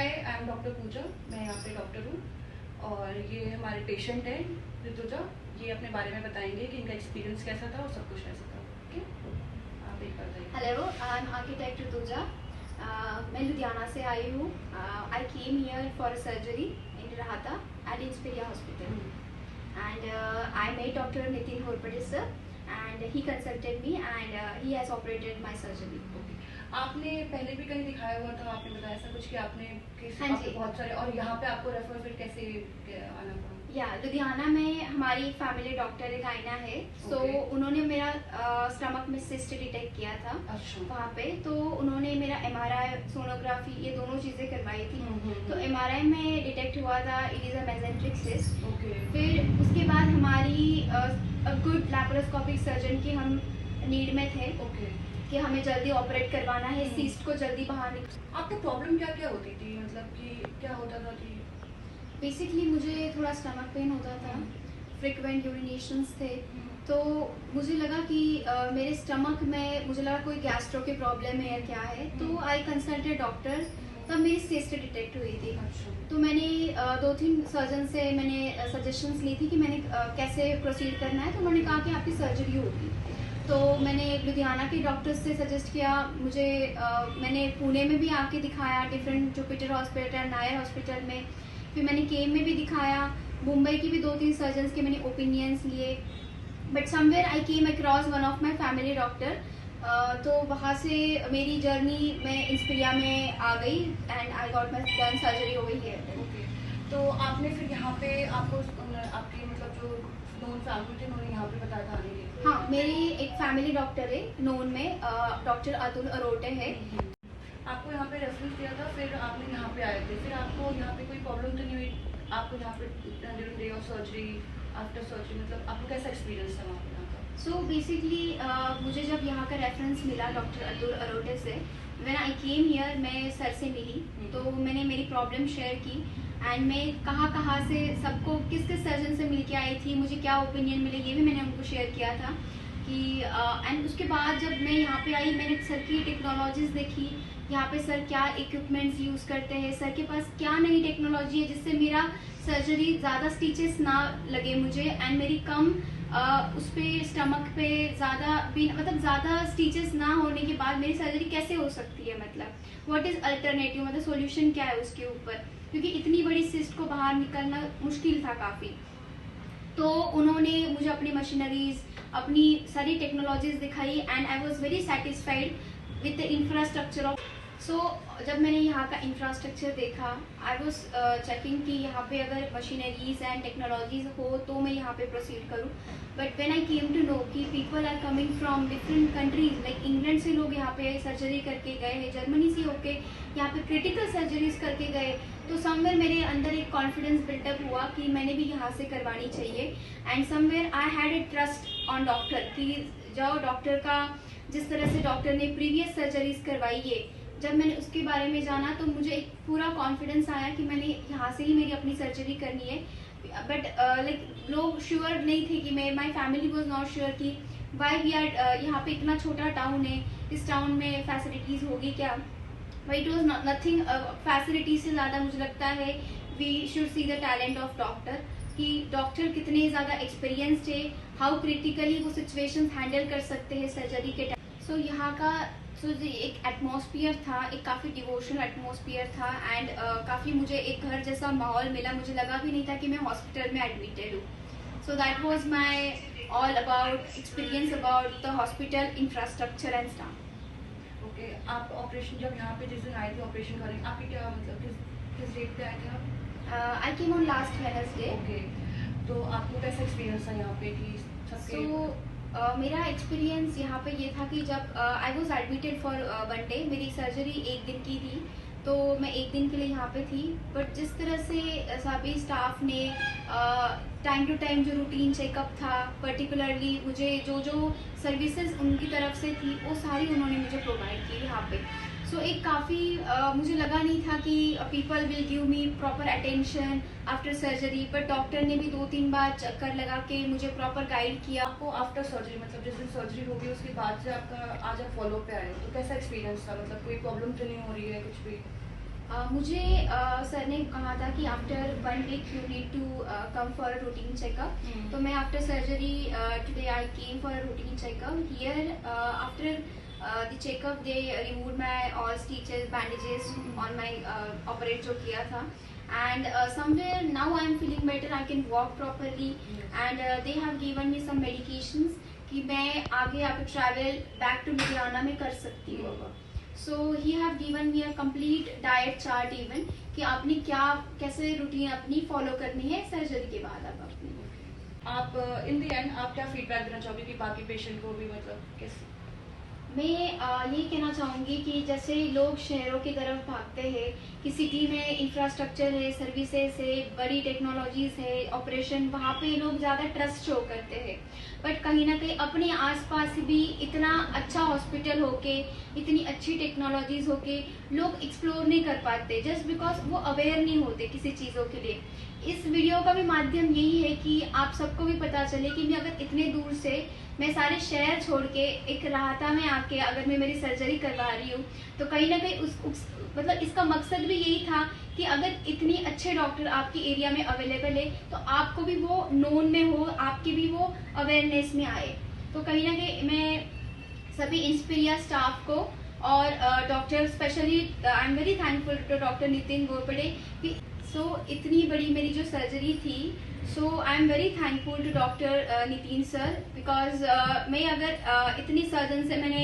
I am doctor पूजा, मैं यहाँ पे डॉक्टर हूँ और ये हमारे पेशेंट हैं ऋतुजा। ये अपने बारे में बताएंगे कि इनका एक्सपीरियंस कैसा था और सब कुछ कैसा था। ओके, आप एक बार बताइए। Hello, I am architect Rutuja. मैं लुधियाना से आई हूँ। I came here for surgery in Rahata at Inspiria hospital and I met doctor Nitin Horpade sir and he consulted me and he has operated my surgery. आपने पहले भी कहीं दिखाया हुआ था, आपने बताया ऐसा कुछ कि आपने हाँ जी, बहुत सारे, और यहाँ पे आपको रेफर फिर कैसे आना पड़ा? या लुधियाना में हमारी फैमिली डॉक्टर एक आईना है, सो उन्होंने मेरा स्टमक में सिस्ट डिटेक्ट किया था। अच्छा। वहाँ पे तो उन्होंने मेरा एमआरआई, सोनोग्राफी, ये दोनों चीज़ें करवाई थी। तो एमआरआई में डिटेक्ट हुआ था it is a mesenteric cyst. फिर उसके बाद हमारी गुड लैप्रोस्कोपिक सर्जन की हम नीड में थे कि हमें जल्दी ऑपरेट करवाना है, सिस्ट को जल्दी बाहर निकाल। आपको प्रॉब्लम क्या क्या होती थी, मतलब कि क्या होता था कि? बेसिकली मुझे थोड़ा स्टमक पेन होता था, फ्रिक्वेंट यूरिनेशंस थे, तो मुझे लगा कि मेरे स्टमक में मुझे लगा कोई गैस्ट्रो की प्रॉब्लम है या क्या है। तो आई कंसल्टेड डॉक्टर, तब मेरी सिस्ट डिटेक्ट हुई थी। तो मैंने 2-3 सर्जन से मैंने सजेशंस ली थी कि मैंने कैसे प्रोसीड करना है। तो उन्होंने कहा कि आपकी सर्जरी होगी। तो मैंने लुधियाना के डॉक्टर से सजेस्ट किया। मुझे मैंने पुणे में भी आके दिखाया, different Jupiter hospital, Nair hospital में। फिर मैंने केम में भी दिखाया, मुंबई की भी 2-3 सर्जन्स के मैंने ओपिनियंस लिए। But somewhere I came across one of my family doctor. तो वहाँ से मेरी जर्नी में इंस्पिरिया में आ गई and I got my done surgery over here. तो आपने फिर यहाँ पे आपको आपकी मतलब जो नोन फैमिली थे उन्होंने यहाँ पे बताया था आने के लिए? हाँ, मेरी एक फैमिली डॉक्टर है नोन में, डॉक्टर अतुल अरोटे है। आपको यहाँ पे रेफरेंस दिया था, फिर आपने यहाँ पे आए थे, फिर आपको यहाँ पे कोई प्रॉब्लम तो नहीं हुई? आपको यहाँ पे during day of surgery, after surgery, मतलब आपको कैसा एक्सपीरियंस था वहाँ पे? सो बेसिकली मुझे जब यहाँ का रेफरेंस मिला डॉक्टर अतुल अरोटे से, व्हेन आई केम हियर, मैं सर से मिली तो मैंने मेरी प्रॉब्लम शेयर की एंड मैं कहाँ से सबको किस सर्जन से मिल के आई थी, मुझे क्या ओपिनियन मिले, ये भी मैंने उनको शेयर किया था कि एंड उसके बाद जब मैं यहाँ पे आई, मैंने सर की टेक्नोलॉजीज देखी, यहाँ पे सर क्या इक्विपमेंट्स यूज़ करते हैं, सर के पास क्या नई टेक्नोलॉजी है जिससे मेरा सर्जरी ज़्यादा स्टिचेस ना लगे मुझे एंड मेरी कम उस पर स्टमक पे ज़्यादा मतलब ज़्यादा स्टिचेस ना होने के बाद मेरी सर्जरी कैसे हो सकती है, मतलब व्हाट इज़ अल्टरनेटिव, मतलब सॉल्यूशन क्या है उसके ऊपर, क्योंकि इतनी बड़ी सिस्ट को बाहर निकलना मुश्किल था काफ़ी। तो उन्होंने मुझे अपनी मशीनरीज, अपनी सारी टेक्नोलॉजीज दिखाई and I was very satisfied with the infrastructure of. So जब मैंने यहाँ का इंफ्रास्ट्रक्चर देखा, आई वॉज चेकिंग कि यहाँ पे अगर मशीनरीज एंड टेक्नोलॉजीज हो तो मैं यहाँ पे प्रोसीड करूँ। But when I came to know कि people are coming from different countries, like England से लोग यहाँ पे सर्जरी करके गए हैं, जर्मनी से होके यहाँ पे क्रिटिकल सर्जरीज करके गए, तो समवेयर मेरे अंदर एक कॉन्फिडेंस बिल्टअप हुआ कि मैंने भी यहाँ से करवानी चाहिए। And somewhere I had a trust on doctor कि जाओ डॉक्टर का, जिस तरह से डॉक्टर ने प्रीवियस सर्जरीज करवाई है, जब मैंने उसके बारे में जाना तो मुझे एक पूरा कॉन्फिडेंस आया कि मैंने यहाँ से ही मेरी अपनी सर्जरी करनी है। बट लाइक लोग श्योर नहीं थे कि मैं, my family was not sure कि वाई वी आर, यहाँ पे इतना छोटा टाउन है, इस टाउन में फैसिलिटीज होगी क्या। But it was nothing, facilities से ज़्यादा मुझे लगता है we should see the talent of doctor, कि डॉक्टर कितने ज़्यादा एक्सपीरियंस्ड है, हाउ क्रिटिकली वो सिचुएशंस हैंडल कर सकते हैं सर्जरी के टाइम। सो यहाँ का एक एटमॉस्फियर था, एक काफ़ी डिवोशनल एटमॉस्फियर था एंड काफ़ी मुझे एक घर जैसा माहौल मिला, मुझे लगा भी नहीं था कि मैं हॉस्पिटल में एडमिटेड हूँ। So that was my all about experience about the hospital infrastructure and staff. Okay, आप ऑपरेशन जब यहाँ पे जिस दिन आए थे ऑपरेशन करने, आपके क्या मतलब किस डेट पे आए थे आप? I came on last Wednesday. Okay, तो आपको कैसा एक्सपीरियंस था यहाँ पे कि सबके? मेरा एक्सपीरियंस यहाँ पे ये था कि जब I was admitted for 1 day, मेरी सर्जरी 1 दिन की थी, तो मैं 1 दिन के लिए यहाँ पे थी। बट जिस तरह से सभी स्टाफ ने टाइम टू टाइम जो रूटीन चेकअप था, पर्टिकुलरली मुझे जो जो सर्विसेज उनकी तरफ से थी वो सारी उन्होंने मुझे प्रोवाइड की यहाँ पे। सो एक काफ़ी मुझे लगा नहीं था कि people will give me proper attention after surgery, but doctor ने भी 2-3 बार चक्कर लगा के मुझे प्रॉपर गाइड किया। आपको आफ्टर सर्जरी, मतलब जिस दिन सर्जरी होगी उसके बाद से आपका आज आप फॉलो पे आए, तो कैसा एक्सपीरियंस था, मतलब कोई प्रॉब्लम तो नहीं हो रही है कुछ भी? मुझे सर ने कहा था कि after 1 week you need to come for a routine checkup. तो मैं after surgery today I came for a routine checkup here. After the checkup they removed my all stitches, bandages on my operate जो किया था, and somewhere now I am feeling better. I can walk properly, and they have given me some medications कि मैं आगे यहाँ पे travel back to Ludhiana में कर सकती हूँ. So he have given me a complete diet chart even कि आपने क्या कैसे रूटीन अपनी फॉलो करनी है सर्जरी के बाद. अब अपनी आप इन द एंड आप क्या फीडबैक देना चाहोगे कि बाकी पेशेंट को भी मतलब कैसे? मैं ये कहना चाहूँगी कि जैसे लोग शहरों की तरफ भागते हैं कि सिटी में इंफ्रास्ट्रक्चर है, सर्विसेज है, बड़ी टेक्नोलॉजीज है, ऑपरेशन, वहाँ पे लोग ज़्यादा ट्रस्ट शो करते हैं. बट कहीं ना कहीं अपने आसपास भी इतना अच्छा हॉस्पिटल होके, इतनी अच्छी टेक्नोलॉजीज होके लोग एक्सप्लोर नहीं कर पाते जस्ट बिकॉज वो अवेयर नहीं होते किसी चीज़ों के लिए. इस वीडियो का भी माध्यम यही है कि आप सबको भी पता चले कि मैं अगर इतने दूर से मैं सारे शहर छोड़ के एक राहता में आके अगर मैं मेरी सर्जरी करवा रही हूँ तो कहीं ना कहीं मतलब इसका मकसद भी यही था कि अगर इतनी अच्छे डॉक्टर आपके एरिया में अवेलेबल है तो आपको भी वो नोन में हो, आपकी भी वो अवेयरनेस में आए. तो कहीं ना कहीं मैं सभी इंस्पिरिया स्टाफ को और doctor specially I am very thankful to doctor Nitin Ghorpade कि इतनी बड़ी मेरी जो सर्जरी थी. I am very thankful to doctor Nitin sir because मैं अगर इतनी सर्जन से मैंने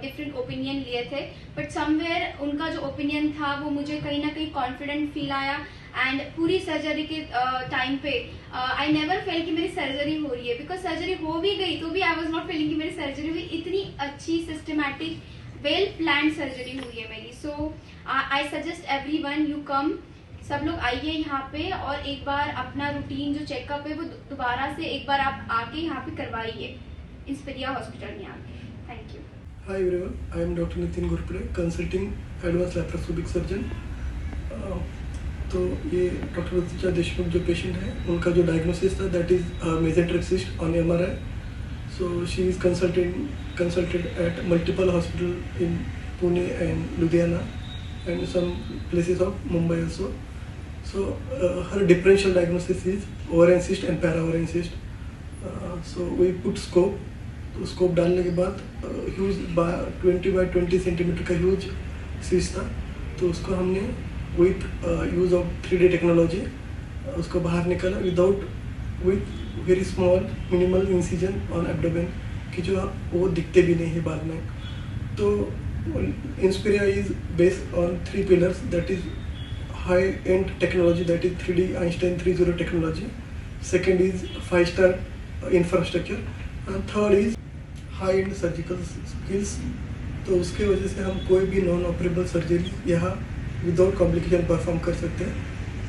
डिफरेंट ओपिनियन लिए थे बट समवेयर उनका जो ओपिनियन था वो मुझे कहीं ना कहीं कॉन्फिडेंट फील आया. एंड पूरी सर्जरी के टाइम पे आई नेवर फेल कि मेरी सर्जरी हो रही है बिकॉज सर्जरी हो भी गई तो भी आई वॉज नॉट फीलिंग कि मेरी सर्जरी हुई. इतनी अच्छी सिस्टमैटिक वेल प्लान सर्जरी हुई है मेरी. So I suggest everyone you come, सब लोग आइए यहाँ पे और एक बार अपना रूटीन जो चेकअप है वो दोबारा से एक बार आप आके यहाँ पे करवाइए इंस्पिरिया हॉस्पिटल में आके. Thank you. Hi everyone, I am doctor Nitin Ghorpade, consulting advance laparoscopic surgeon. तो ये डॉक्टर ऋतुजा देशमुख जो पेशेंट है उनका जो डायग्नोसिस था that is mesenteric cyst on MRI. So she is consulted at multiple hospital in Pune and Ludhiana and some places of Mumbai also. So her differential diagnosis is ovarian cyst and para-ovarian cyst. So we put scope. तो scope डालने के बाद huge 20 by 20 centimetre का huge cyst था. तो उसको हमने with use of 3D technology उसको बाहर निकाला with very small minimal incision on abdomen कि जो वो दिखते भी नहीं है बाद में. तो Inspiria is based on 3 pillars, that is high-end technology, that is 3D Einstein 3.0 technology. Second is 5-star infrastructure, and third is high-end surgical skills. तो उसके वजह से हम कोई भी नॉन ऑपरेबल सर्जरी यहाँ विदाउट कॉम्प्लिकेशन परफॉर्म कर सकते हैं.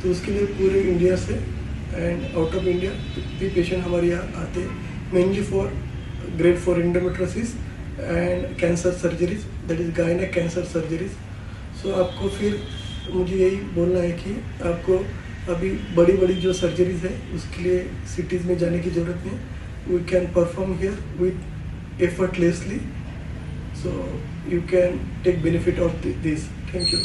तो उसके लिए पूरे इंडिया से एंड आउट ऑफ इंडिया भी पेशेंट हमारे यहाँ आते हैं, mainly for grade 4 endometriosis and cancer surgeries, that is gynaec cancer surgeries. So आपको फिर मुझे यही बोलना है कि आपको अभी बड़ी बड़ी जो सर्जरीज है उसके लिए सिटीज़ में जाने की ज़रूरत नहीं. We can perform here with effortlessly. So you can take benefit of this. Thank you.